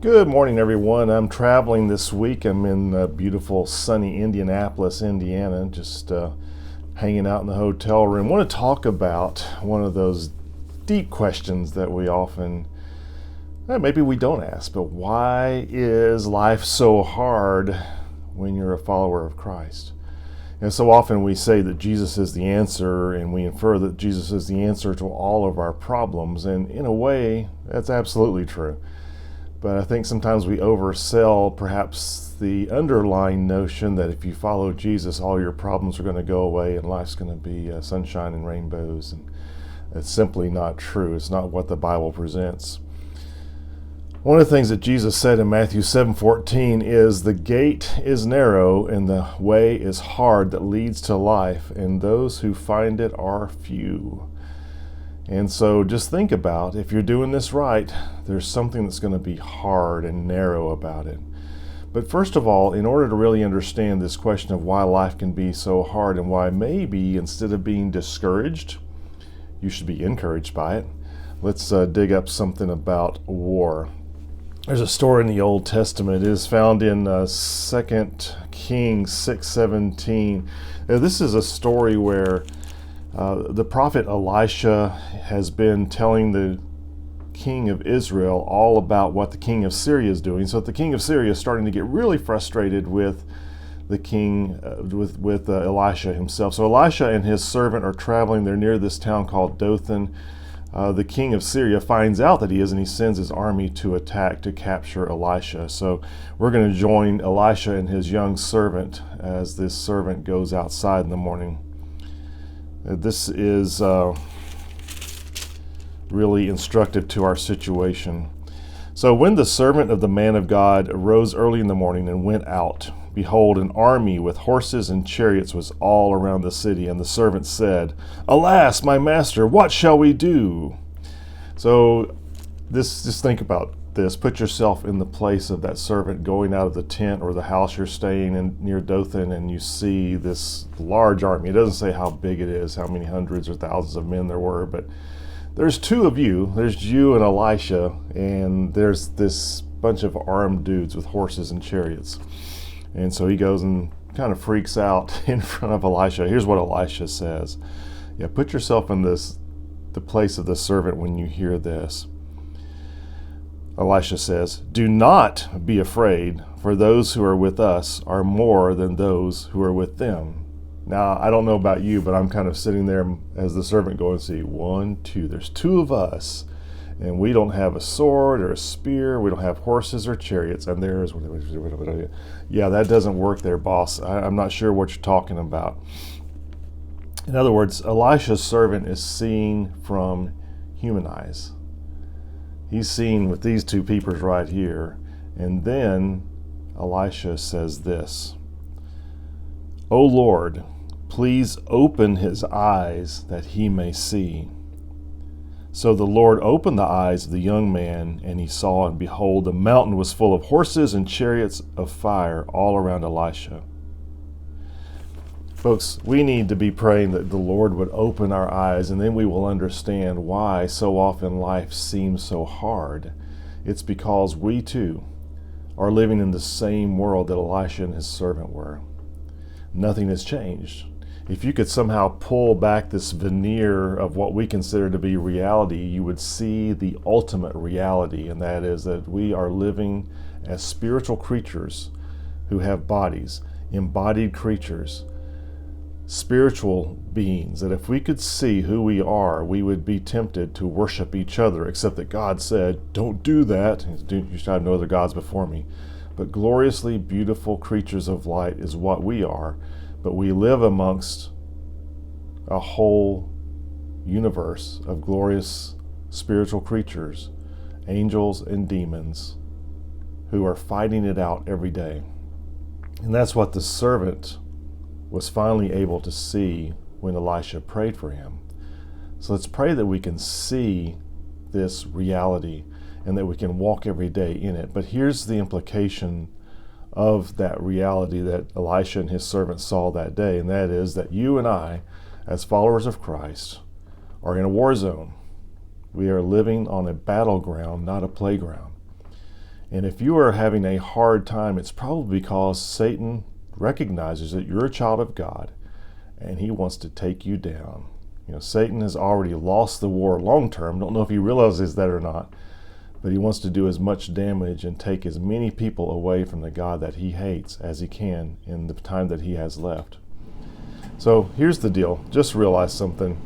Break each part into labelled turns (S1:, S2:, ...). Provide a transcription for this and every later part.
S1: Good morning, everyone. I'm traveling this week. I'm in beautiful, sunny Indianapolis, Indiana, just hanging out in the hotel room. I want to talk about one of those deep questions that we often, maybe we don't ask, but why is life so hard when you're a follower of Christ? And so often we say that Jesus is the answer, and we infer that Jesus is the answer to all of our problems. And in a way, that's absolutely true. But I think sometimes we oversell perhaps the underlying notion that if you follow Jesus, all your problems are going to go away and life's going to be sunshine and rainbows. And it's simply not true. It's not what the Bible presents. One of the things that Jesus said in Matthew 7:14 is, "The gate is narrow and the way is hard that leads to life, and those who find it are few." And so just think about, if you're doing this right, there's something that's going to be hard and narrow about it. But first of all, in order to really understand this question of why life can be so hard and why maybe instead of being discouraged, you should be encouraged by it, let's dig up something about war. There's a story in the Old Testament. It is found in 2 Kings 6:17. Now, this is a story where the prophet Elisha has been telling the king of Israel all about what the king of Syria is doing. So the king of Syria is starting to get really frustrated with the king, with Elisha himself. So Elisha and his servant are traveling. They're near this town called Dothan. The king of Syria finds out that he is, and he sends his army to attack, to capture Elisha. So we're going to join Elisha and his young servant as this servant goes outside in the morning. This is really instructive to our situation. "So when the servant of the man of God arose early in the morning and went out, behold, an army with horses and chariots was all around the city. And the servant said, 'Alas, my master, what shall we do?'" So just think about this. Put yourself in the place of that servant going out of the tent or the house you're staying in near Dothan, and you see this large army. It doesn't say how big it is, how many hundreds or thousands of men there were, but there's two of you. There's you and Elisha, and there's this bunch of armed dudes with horses and chariots. And so he goes and kind of freaks out in front of Elisha. Here's what Elisha says. Yeah, put yourself in the place of the servant when you hear this. Elisha says, "Do not be afraid, for those who are with us are more than those who are with them." Now, I don't know about you, but I'm kind of sitting there as the servant going, see, 1, 2, there's two of us, and we don't have a sword or a spear, we don't have horses or chariots, and there's, yeah, that doesn't work there, boss. I'm not sure what you're talking about. In other words, Elisha's servant is seeing from human eyes. He's seen with these two peepers right here. And then Elisha says this, "O Lord, please open his eyes that he may see." So the Lord opened the eyes of the young man, and he saw, and behold, the mountain was full of horses and chariots of fire all around Elisha. Folks, we need to be praying that the Lord would open our eyes, and then we will understand why so often life seems so hard. It's because we too are living in the same world that Elisha and his servant were. Nothing has changed. If you could somehow pull back this veneer of what we consider to be reality, you would see the ultimate reality, and that is that we are living as spiritual creatures who have bodies, embodied creatures, spiritual beings, that if we could see who we are, we would be tempted to worship each other, except that God said, "Don't do that. You should have no other gods before me." But gloriously beautiful creatures of light is what we are, but we live amongst a whole universe of glorious spiritual creatures, angels and demons, who are fighting it out every day. And that's what the servant was finally able to see when Elisha prayed for him. So let's pray that we can see this reality and that we can walk every day in it. But here's the implication of that reality that Elisha and his servant saw that day, and that is that you and I, as followers of Christ, are in a war zone. We are living on a battleground, not a playground. And if you are having a hard time, it's probably because Satan recognizes that you're a child of God and he wants to take you down. Satan has already lost the war long term. Don't know if he realizes that or not, but he wants to do as much damage and take as many people away from the God that he hates as he can in the time that he has left. So here's the deal. Just realize something.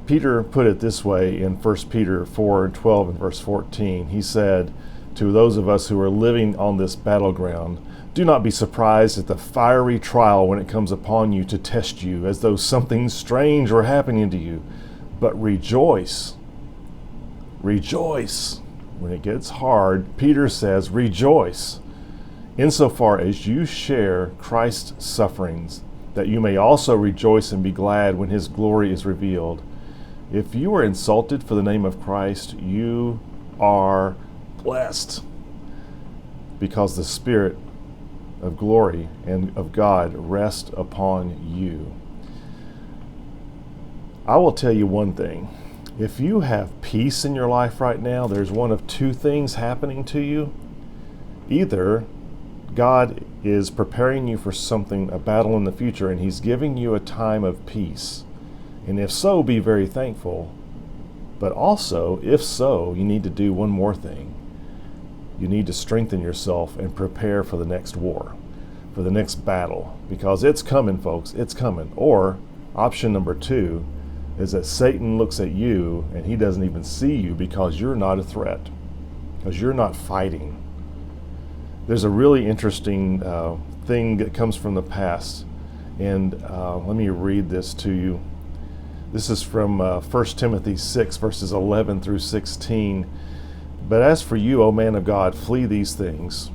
S1: Peter put it this way in 1 Peter 4:12 and verse 14. He said to those of us who are living on this battleground, do not be surprised at the fiery trial when it comes upon you to test you, as though something strange were happening to you. But rejoice. Rejoice. When it gets hard, Peter says, rejoice, insofar as you share Christ's sufferings, that you may also rejoice and be glad when his glory is revealed. If you are insulted for the name of Christ, you are blessed, because the Spirit of glory and of God rest upon you. I will tell you one thing. If you have peace in your life right now, there's one of two things happening to you. Either God is preparing you for something, a battle in the future, and he's giving you a time of peace. And if so, be very thankful. But also, if so, you need to do one more thing. You need to strengthen yourself and prepare for the next war, for the next battle, because it's coming, folks. It's coming. Or option number two is that Satan looks at you and he doesn't even see you because you're not a threat, because you're not fighting. There's a really interesting thing that comes from the past, and let me read this to you. This is from 1 Timothy 6, verses 11 through 16. But as for you, O man of God, flee these things,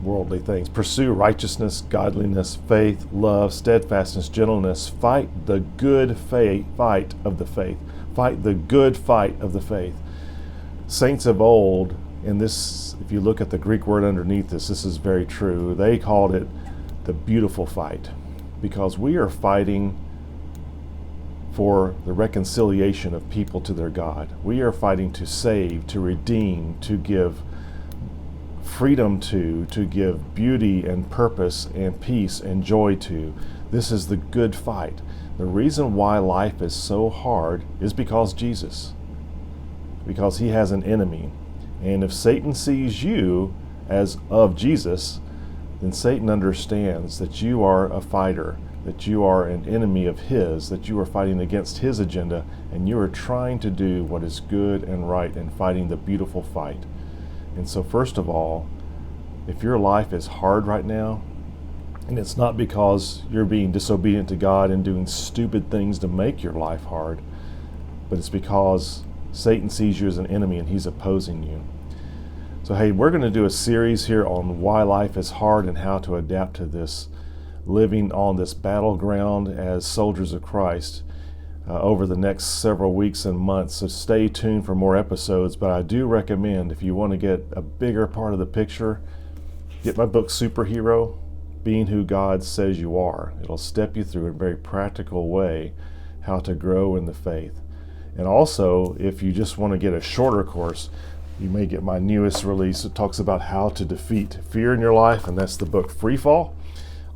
S1: worldly things. Pursue righteousness, godliness, faith, love, steadfastness, gentleness. Fight the good fight of the faith. Fight the good fight of the faith. Saints of old, and this, if you look at the Greek word underneath this is very true. They called it the beautiful fight, because we are fighting for the reconciliation of people to their God. We are fighting to save, to redeem, to give freedom to give beauty and purpose and peace and joy to. This is the good fight. The reason why life is so hard is because Jesus, because he has an enemy. And if Satan sees you as of Jesus, then Satan understands that you are a fighter, that you are an enemy of his, that you are fighting against his agenda, and you are trying to do what is good and right and fighting the beautiful fight. And so first of all, if your life is hard right now, and it's not because you're being disobedient to God and doing stupid things to make your life hard, but it's because Satan sees you as an enemy and he's opposing you. So hey, we're going to do a series here on why life is hard and how to adapt to this, living on this battleground as soldiers of Christ over the next several weeks and months. So stay tuned for more episodes, but I do recommend, if you want to get a bigger part of the picture, get my book Superhero, Being Who God Says You Are. It'll step you through in a very practical way how to grow in the faith. And also, if you just want to get a shorter course, you may get my newest release. It talks about how to defeat fear in your life, and that's the book Free Fall.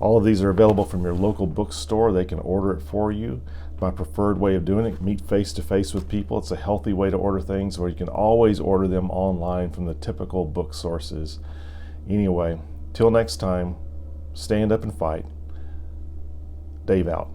S1: All of these are available from your local bookstore. They can order it for you. My preferred way of doing it, meet face-to-face with people. It's a healthy way to order things, where you can always order them online from the typical book sources. Anyway, till next time, stand up and fight. Dave out.